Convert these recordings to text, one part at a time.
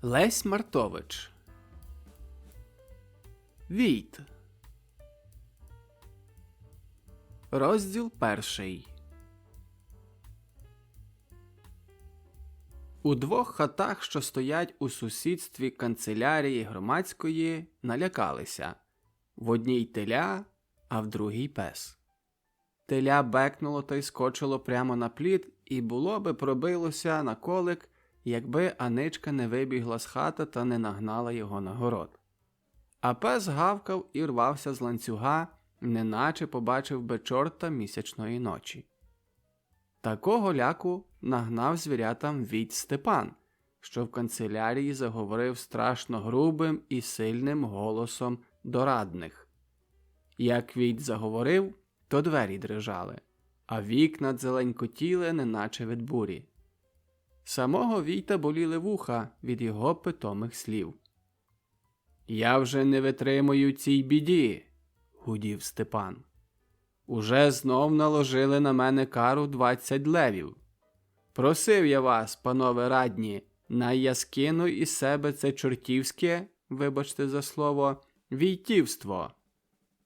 Лесь Мартович. Війт. Розділ 1. У двох хатах, що стоять у сусідстві канцелярії громадської, налякалися. В одній теля, а в другій пес. Теля бекнуло та й скочило прямо на пліт, і було би пробилося на колик, якби Аничка не вибігла з хати та не нагнала його на город. А пес гавкав і рвався з ланцюга, неначе побачив би чорта місячної ночі. Такого ляку нагнав звірятам Війт Степан, що в канцелярії заговорив страшно грубим і сильним голосом до радних. Як Війт заговорив, то двері дрижали, а вікна дзеленькотіли, неначе від бурі. Самого Війта боліли вуха від його питомих слів. «Я вже не витримую цій біді», – гудів Степан. «Уже знов наложили на мене кару 20 левів. Просив я вас, панове радні, най я скину із себе це чортівське, вибачте за слово, війтівство.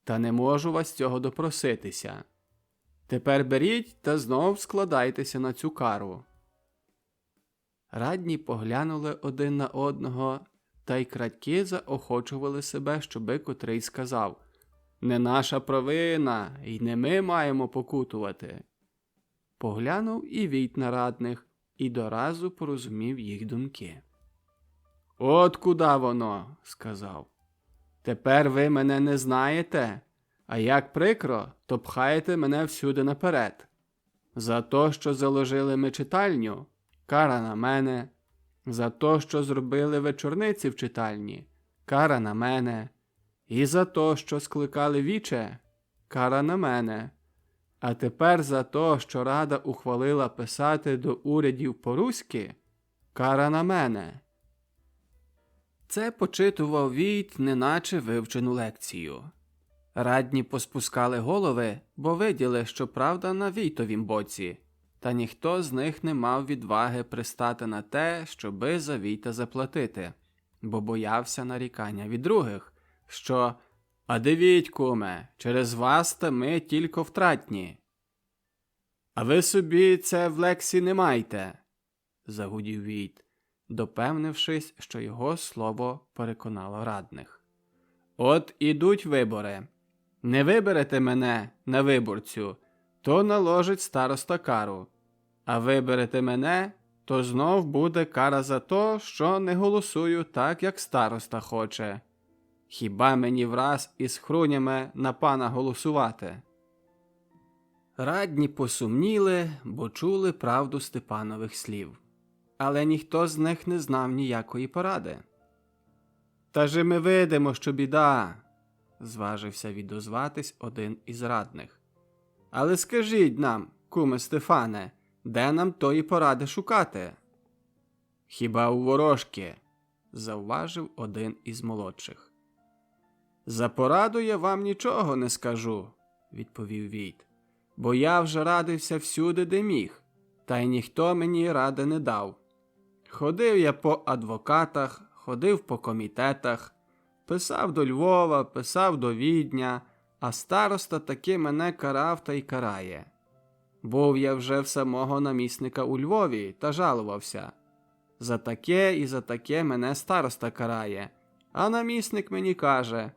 Та не можу вас цього допроситися. Тепер беріть та знов складайтеся на цю кару». Радні поглянули один на одного, та й крадьки заохочували себе, щоби котрий сказав: «Не наша провина, і не ми маємо покутувати». Поглянув і Війт на радних, і доразу порозумів їх думки. «От куда воно», – сказав. «Тепер ви мене не знаєте, а як прикро, то пхаєте мене всюди наперед. За то, що заложили ми читальню, кара на мене. За то, що зробили вечорниці в читальні, кара на мене. І за то, що скликали віче, кара на мене. А тепер за то, що Рада ухвалила писати до урядів по-руськи, кара на мене». Це почитував Війт, неначе вивчену лекцію. Радні поспускали голови, бо виділи, що правда на Війтовім боці, та ніхто з них не мав відваги пристати на те, щоби за Війта заплатити, бо боявся нарікання від других, що «А дивіть, куме, через вас та ми тільки втратні». «А ви собі це в лексі не майте», – загудів Війт, допевнившись, що його слово переконало радних. «От ідуть вибори. Не виберете мене на виборцю, то наложить староста кару. А виберете мене, то знов буде кара за то, що не голосую так, як староста хоче. Хіба мені враз із хрунями на пана голосувати?» Радні посумніли, бо чули правду Степанових слів. Але ніхто з них не знав ніякої поради. «Та же ми видимо, що біда», – зважився відозватись один із радних. «Але скажіть нам, куме Стефане, де нам тої поради шукати?» «Хіба у ворожки», – завважив один із молодших. «За пораду я вам нічого не скажу», – відповів Війт, «бо я вже радився всюди, де міг, та й ніхто мені ради не дав. Ходив я по адвокатах, ходив по комітетах, писав до Львова, писав до Відня, а староста таки мене карав та й карає. Був я вже в самого намісника у Львові та жалувався. За таке і за таке мене староста карає, а намісник мені каже: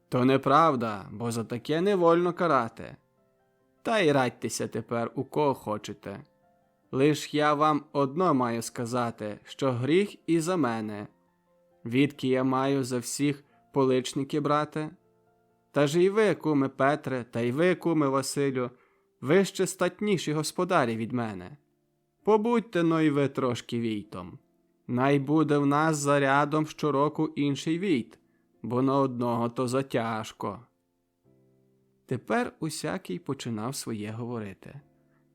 то неправда, бо за таке не вольно карати. Та й радьтеся тепер у кого хочете. Лиш я вам одно маю сказати, що гріх і за мене. Відки я маю за всіх поличники брати? Та ж і ви, куме Петре, та й ви, куме Василю, ви ще статніші господарі від мене. Побудьте, но й ви трошки Війтом. Най буде в нас за рядом щороку інший Війт, бо на одного то затяжко. Тепер усякий починав своє говорити,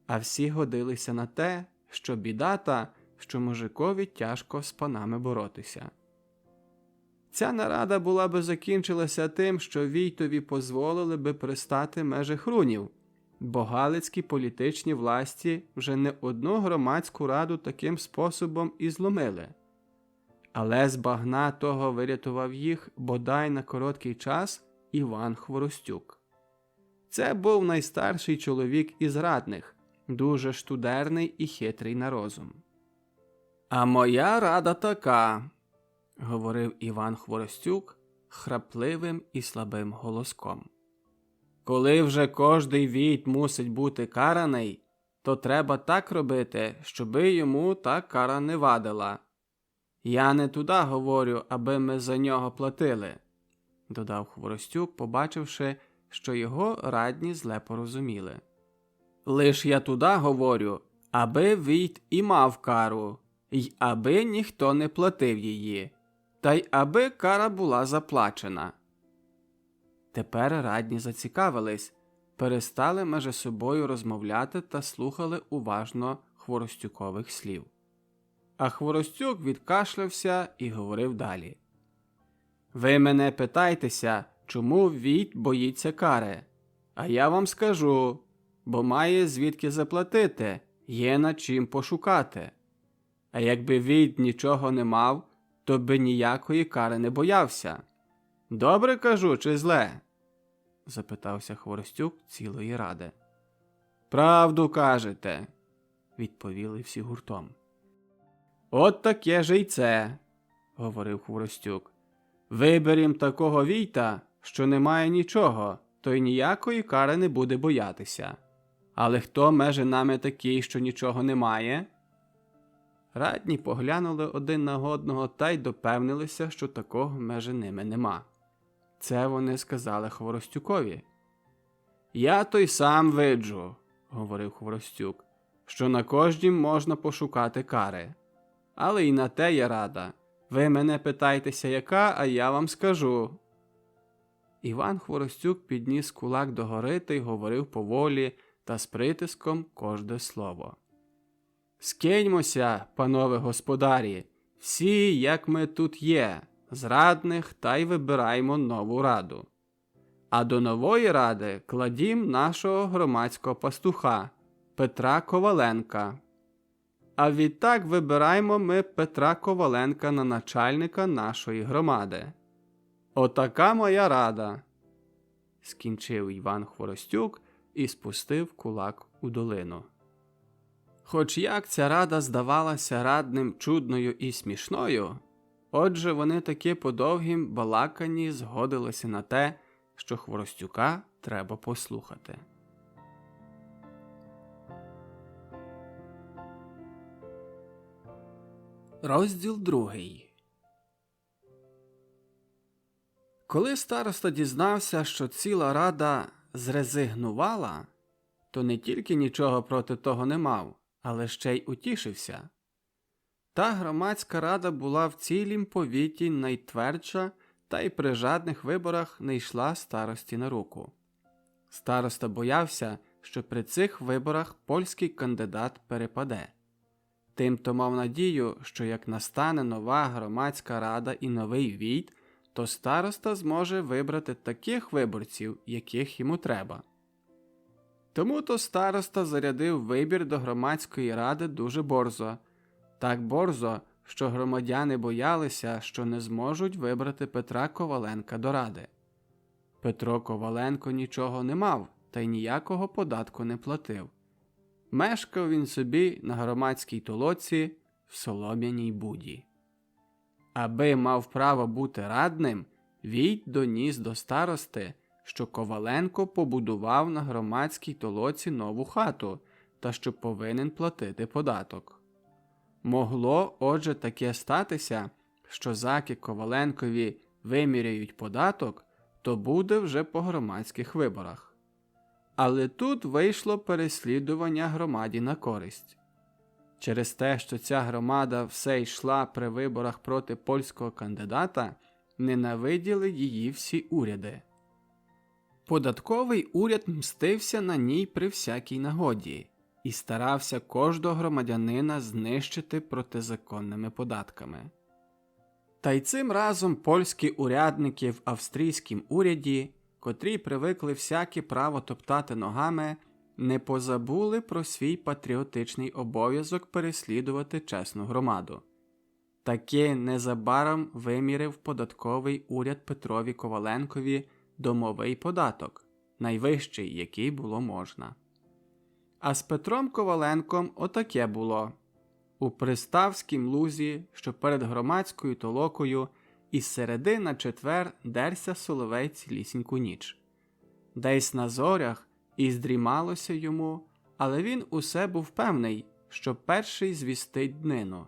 а всі годилися на те, що біда та, що мужикові тяжко з панами боротися. Ця нарада була би закінчилася тим, що Війтові позволили би пристати межі хрунів, бо галицькі політичні власті вже не одну громадську раду таким способом і зломили. Але з багна того вирятував їх бодай на короткий час Іван Хворостюк. Це був найстарший чоловік із радних, дуже штудерний і хитрий на розум. «А моя рада така», – говорив Іван Хворостюк храпливим і слабим голоском. «Коли вже кожний війт мусить бути караний, то треба так робити, щоби йому та кара не вадила. Я не туди говорю, аби ми за нього платили», – додав Хворостюк, побачивши, що його радні зле порозуміли. «Лиш я туди говорю, аби війт і мав кару, й аби ніхто не платив її, та й аби кара була заплачена». Тепер радні зацікавились, перестали межи собою розмовляти та слухали уважно Хворостюкових слів. А Хворостюк відкашлявся і говорив далі. «Ви мене питайтеся, чому війт боїться кари? А я вам скажу, бо має звідки заплатити, є над чим пошукати. А якби війт нічого не мав, то би ніякої кари не боявся. Добре кажу чи зле?» – запитався Хворостюк цілої ради. «Правду кажете», – відповіли всі гуртом. «От таке же й це», – говорив Хворостюк. «Виберім такого війта, що не має нічого, то й ніякої кари не буде боятися. Але хто меже нами такий, що нічого не має?» Радні поглянули один на одного та й допевнилися, що такого межи ними нема. Це вони сказали Хворостюкові. «Я той сам виджу», – говорив Хворостюк, – «що на кожнім можна пошукати кари. Але й на те я рада. Ви мене питайтеся, яка, а я вам скажу». Іван Хворостюк підніс кулак догори та й говорив поволі та з притиском кожне слово. «Скиньмося, панове господарі, всі, як ми тут є, з радних, та й вибираємо нову раду. А до нової ради кладім нашого громадського пастуха Петра Коваленка. А відтак вибираємо ми Петра Коваленка на начальника нашої громади. Отака моя рада», – скінчив Іван Хворостюк і спустив кулак у долину. Хоч як ця рада здавалася радним чудною і смішною, отже вони таки по довгім балаканні згодилися на те, що Хворостюка треба послухати. Розділ 2. Коли староста дізнався, що ціла рада зрезигнувала, то не тільки нічого проти того не мав, але ще й утішився. Та громадська рада була в цілім повіті найтвердша та й при жадних виборах не йшла старості на руку. Староста боявся, що при цих виборах польський кандидат перепаде. Тимто мав надію, що як настане нова громадська рада і новий війт, то староста зможе вибрати таких виборців, яких йому треба. Тому-то староста зарядив вибір до громадської ради дуже борзо. Так борзо, що громадяни боялися, що не зможуть вибрати Петра Коваленка до ради. Петро Коваленко нічого не мав та й ніякого податку не платив. Мешкав він собі на громадській толоці в солом'яній буді. Аби мав право бути радним, війт доніс до старости, що Коваленко побудував на громадській толоці нову хату та що повинен платити податок. Могло, отже, таке статися, що заки Коваленкові виміряють податок, то буде вже по громадських виборах. Але тут вийшло переслідування громаді на користь. Через те, що ця громада все йшла при виборах проти польського кандидата, ненавиділи її всі уряди. Податковий уряд мстився на ній при всякій нагоді і старався кожного громадянина знищити протизаконними податками. Та й цим разом польські урядники в австрійськім уряді, котрі привикли всяке право топтати ногами, не позабули про свій патріотичний обов'язок переслідувати чесну громаду. Таки незабаром вимірив податковий уряд Петрові Коваленкові домовий податок, найвищий, який було можна. А з Петром Коваленком отаке було. У Приставськім лузі, що перед громадською толокою, із середи на четвер дерся соловей цілісіньку ніч. Десь на зорях і здрімалося йому, але він усе був певний, що перший звістить днину.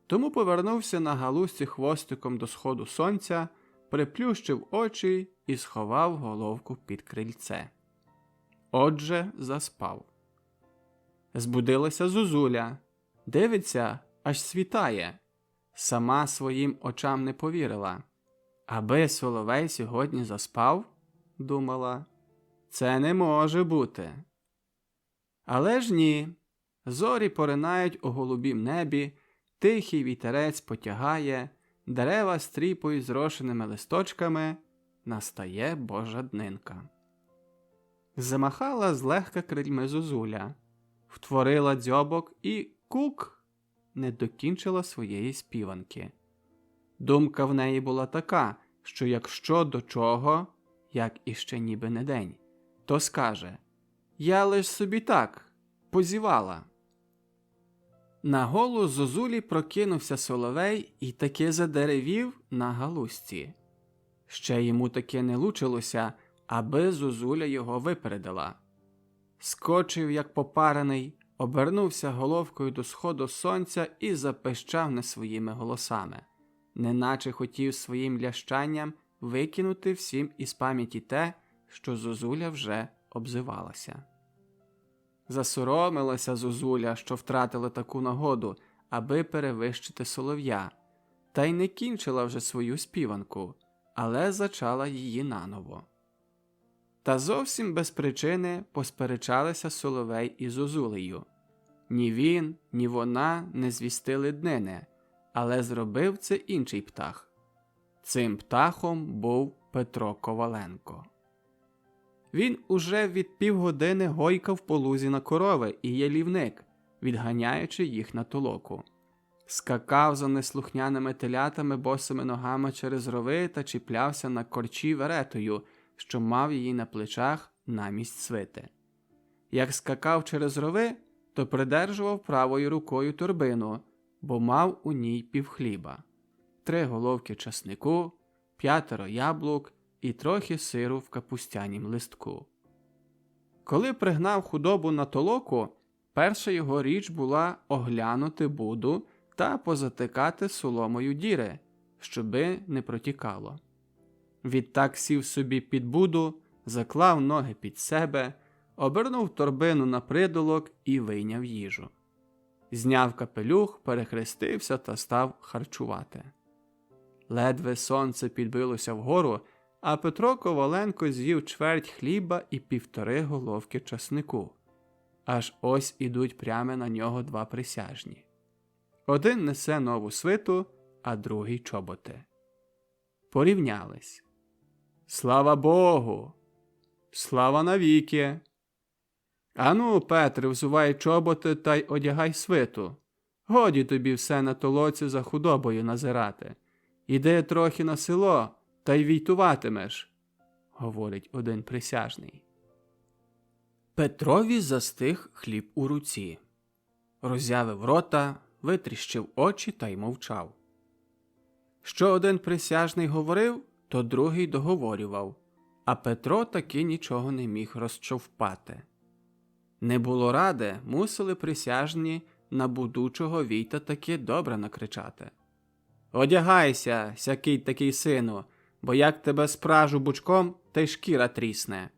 Тому повернувся на галузці хвостиком до сходу сонця, приплющив очі і сховав головку під крильце. Отже, заспав. Збудилася Зозуля. Дивиться, аж світає. Сама своїм очам не повірила. Аби соловей сьогодні заспав, думала, це не може бути. Але ж ні. Зорі поринають у голубім небі, тихий вітерець потягає, дерева стріпують зрошеними листочками, настає Божа днинка. Замахала злегка крильми Зозуля, втворила дзьобок і кук не докінчила своєї співанки. Думка в неї була така, що якщо до чого, як іще ніби не день, то скаже: «Я лиш собі так, позівала». На голос Зозулі прокинувся соловей і таки задеревів на галузці. Ще йому таки не лучилося, аби Зозуля його випередила. Скочив, як попарений, обернувся головкою до сходу сонця і запищав не своїми голосами, неначе хотів своїм лящанням викинути всім із пам'яті те, що Зозуля вже обзивалася. Засоромилася Зозуля, що втратила таку нагоду, аби перевищити солов'я, та й не кінчила вже свою співанку, але зачала її наново. Та зовсім без причини посперечалися соловей із Зозулею. Ні він, ні вона не звістили днини, але зробив це інший птах. Цим птахом був Петро Коваленко. Він уже від півгодини гойкав по лузі на корови і ялівник, відганяючи їх на толоку. Скакав за неслухняними телятами босими ногами через рови та чіплявся на корчі веретою, що мав її на плечах намість свити. Як скакав через рови, то придержував правою рукою торбину, бо мав у ній півхліба, 3 головки часнику, 5 яблук і трохи сиру в капустянім листку. Коли пригнав худобу на толоку, перша його річ була оглянути буду та позатикати соломою діри, щоби не протікало. Відтак сів собі під буду, заклав ноги під себе, обернув торбину на придолок і вийняв їжу. Зняв капелюх, перехрестився та став харчувати. Ледве сонце підбилося вгору, а Петро Коваленко з'їв чверть хліба і 1,5 головки часнику. Аж ось ідуть прямо на нього 2 присяжні. Один несе нову свиту, а другий чоботи. Порівнялись. «Слава Богу! Слава навіки! Ану, Петре, взувай чоботи та й одягай свиту. Годі тобі все на толоці за худобою назирати. Іди трохи на село, та й війтуватимеш», – говорить один присяжний. Петрові застиг хліб у руці. Роззявив рота, витріщив очі та й мовчав. Що один присяжний говорив, то другий договорював, а Петро таки нічого не міг розчовпати. Не було ради, мусили присяжні на будучого війта таки добре накричати. «Одягайся, сякий такий сину, бо як тебе спражу бучком, та й шкіра трісне».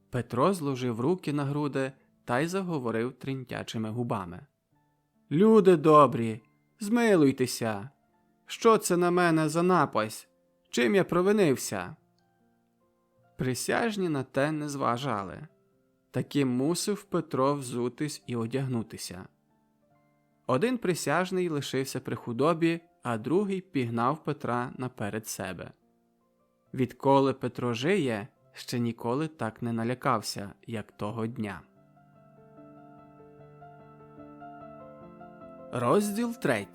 Петро зложив руки на груди та й заговорив тремтячими губами. «Люди добрі, змилуйтеся! Що це на мене за напасть? Чим я провинився?» Присяжні на те не зважали. Таки мусив Петро взутись і одягнутися. Один присяжний лишився при худобі, а другий пігнав Петра наперед себе. Відколи Петро жиє, ще ніколи так не налякався, як того дня. Розділ 3.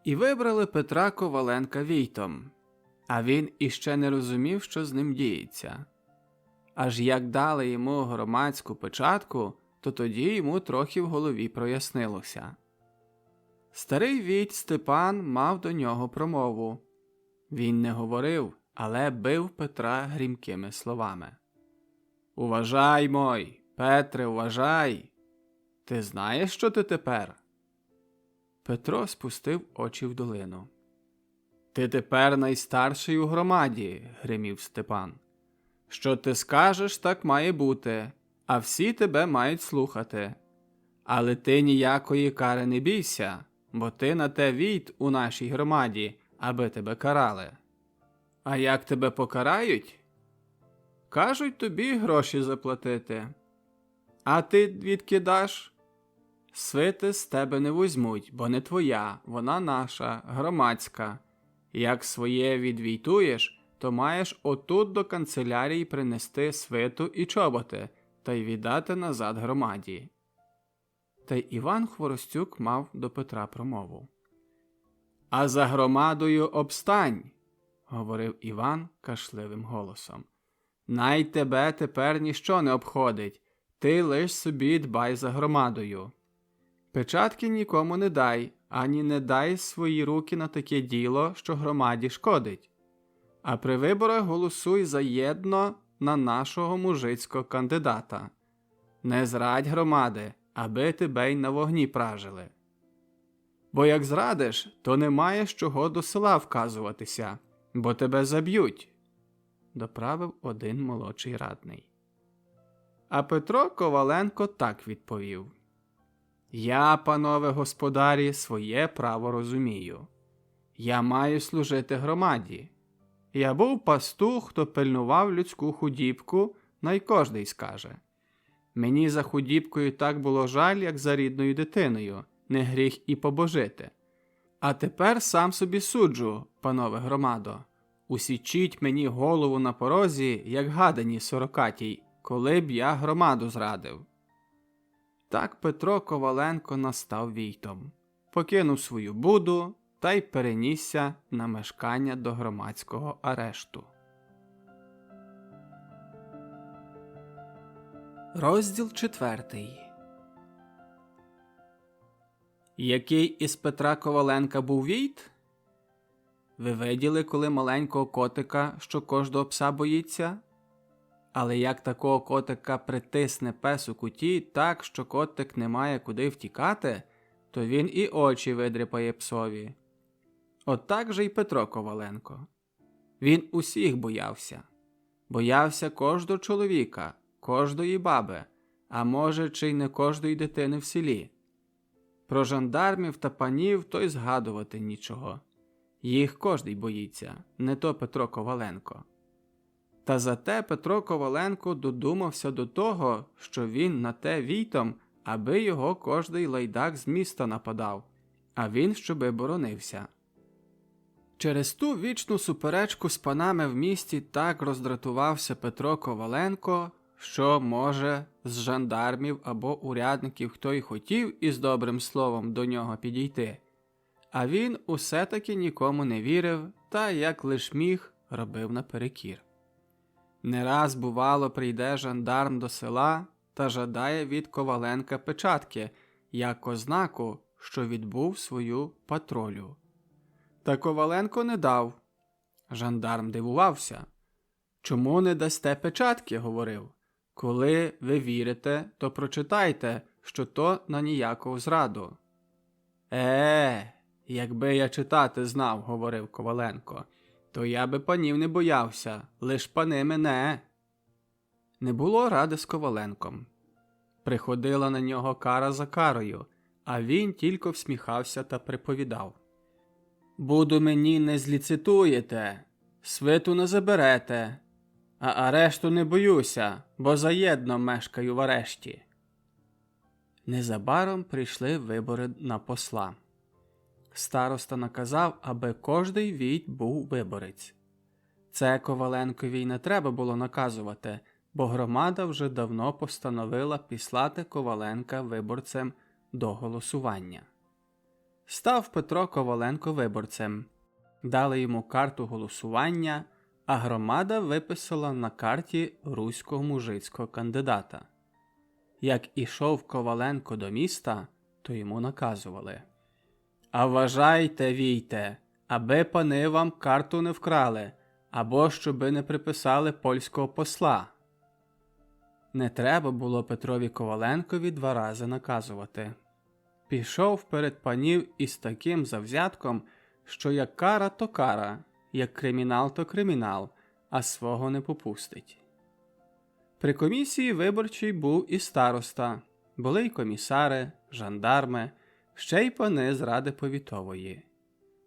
І вибрали Петра Коваленка війтом, а він іще не розумів, що з ним діється. Аж як дали йому громадську печатку, то тоді йому трохи в голові прояснилося. Старий війт Степан мав до нього промову. Він не говорив, але бив Петра грімкими словами. «Уважай, мой, Петре, уважай! Ти знаєш, що ти тепер?» Петро спустив очі в долину. «Ти тепер найстарший у громаді», – гримів Степан. «Що ти скажеш, так має бути, а всі тебе мають слухати. Але ти ніякої кари не бійся, бо ти на те війт у нашій громаді, аби тебе карали. А як тебе покарають? Кажуть тобі гроші заплатити. А ти відки даш? Свити з тебе не возьмуть, бо не твоя, вона наша, громадська. Як своє відвійтуєш, то маєш отут до канцелярії принести свиту і чоботи, та й віддати назад громаді». Та й Іван Хворостюк мав до Петра промову. «А за громадою обстань», – говорив Іван кашливим голосом. «Най тебе тепер ніщо не обходить, ти лиш собі дбай за громадою. Печатки нікому не дай, ані не дай свої руки на таке діло, що громаді шкодить. А при виборах голосуй заєдно на нашого мужицького кандидата. Не зрадь громади, аби тебе й на вогні пражили. Бо як зрадиш, то не маєш чого до села вказуватися, бо тебе заб'ють», – доправив один молодший радний. А Петро Коваленко так відповів. «Я, панове господарі, своє право розумію. Я маю служити громаді. Я був пастух, хто пильнував людську худібку, най кожний скаже. Мені за худібкою так було жаль, як за рідною дитиною, не гріх і побожити. А тепер сам собі суджу, панове громадо, усічіть мені голову на порозі, як гадані сорокатій, коли б я громаду зрадив». Так Петро Коваленко настав війтом, покинув свою буду та й перенісся на мешкання до громадського арешту. Розділ 4. Який із Петра Коваленка був війт? Ви виділи, коли маленького котика, що кожного пса боїться? Але як такого котика притисне пес у куті так, що котик не має куди втікати, то він і очі видряпає псові. От так же й Петро Коваленко. Він усіх боявся. Боявся кожного чоловіка, кожної баби, а може, чи й не кожної дитини в селі. Про жандармів та панів то й згадувати нічого. Їх кожний боїться, не то Петро Коваленко. Та зате Петро Коваленко додумався до того, що він на те війтом, аби його кожний лайдак з міста нападав, а він щоби боронився. Через ту вічну суперечку з панами в місті так роздратувався Петро Коваленко, що, може, з жандармів або урядників хто й хотів із добрим словом до нього підійти, а він усе-таки нікому не вірив та, як лиш міг, робив наперекір. Не раз, бувало, прийде жандарм до села та жадає від Коваленка печатки, як ознаку, що відбув свою патрулю. Та Коваленко не дав. Жандарм дивувався. «Чому не дасте печатки?» – говорив. «Коли ви вірите, то прочитайте, що то на ніяку зраду». Якби я читати знав», – говорив Коваленко, – «то я би панів не боявся, лиш пани мене». Не було ради з Коваленком. Приходила на нього кара за карою, а він тільки всміхався та приповідав. «Буду мені не зліцитуєте, свиту не заберете, а арешту не боюся, бо заєдно мешкаю в арешті». Незабаром прийшли вибори на посла. Староста наказав, аби кожний війт був виборець. Це Коваленкові й не треба було наказувати, бо громада вже давно постановила післати Коваленка виборцем до голосування. Став Петро Коваленко виборцем. Дали йому карту голосування, а громада виписала на карті руського мужицького кандидата. Як ішов Коваленко до міста, то йому наказували: «А вважайте, війте, аби пани вам карту не вкрали, або щоби не приписали польського посла». Не треба було Петрові Коваленкові 2 рази наказувати. Пішов перед панів із таким завзятком, що як кара, то кара, як кримінал, то кримінал, а свого не попустить. При комісії виборчій був і староста, були й комісари, жандарми, ще й пани з ради повітової.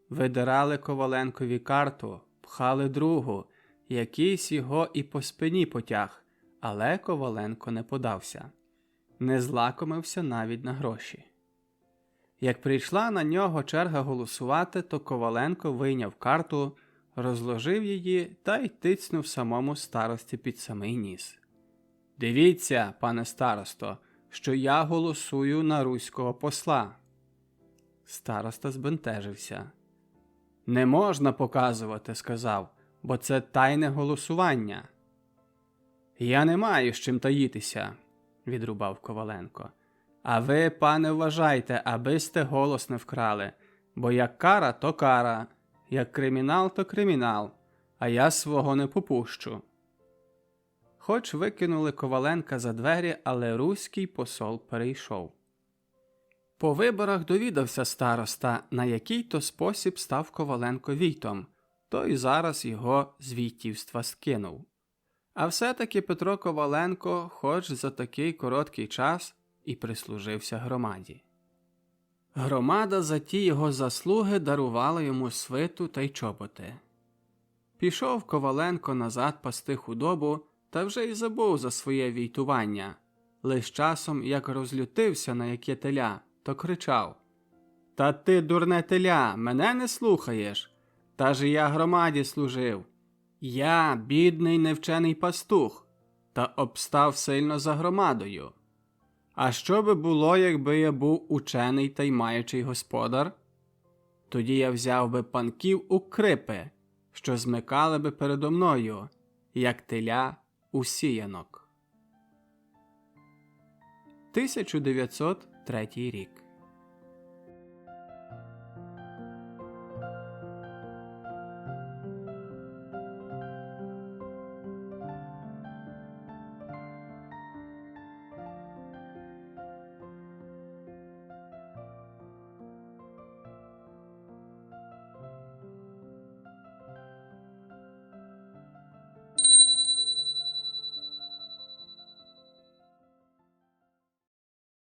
Видирали Коваленкові карту, пхали другу, якийсь його і по спині потяг, але Коваленко не подався. Не злакомився навіть на гроші. Як прийшла на нього черга голосувати, то Коваленко вийняв карту, розложив її та й тицнув самому старості під самий ніс. «Дивіться, пане старосто, що я голосую на руського посла». Староста збентежився. «Не можна показувати», – сказав, – «бо це тайне голосування». «Я не маю з чим таїтися», – відрубав Коваленко. «А ви, пане, вважайте, аби сте голос не вкрали, бо як кара, то кара, як кримінал, то кримінал, а я свого не попущу». Хоч викинули Коваленка за двері, але руський посол перейшов. По виборах довідався староста, на який то спосіб став Коваленко війтом, то й зараз його з війтівства скинув. А все-таки Петро Коваленко, хоч за такий короткий час, і прислужився громаді. Громада за ті його заслуги дарувала йому свиту та й чоботи. Пішов Коваленко назад пасти худобу, та вже й забув за своє війтування. Лиш часом, як розлютився на яке теля, то кричав: «Та ти, дурне теля, мене не слухаєш? Та ж я громаді служив. Я, бідний невчений пастух, та обстав сильно за громадою. А що би було, якби я був учений та й маючий господар? Тоді я взяв би панків у крипи, що змикали би передо мною, як теля у сіянок». 1903 рік.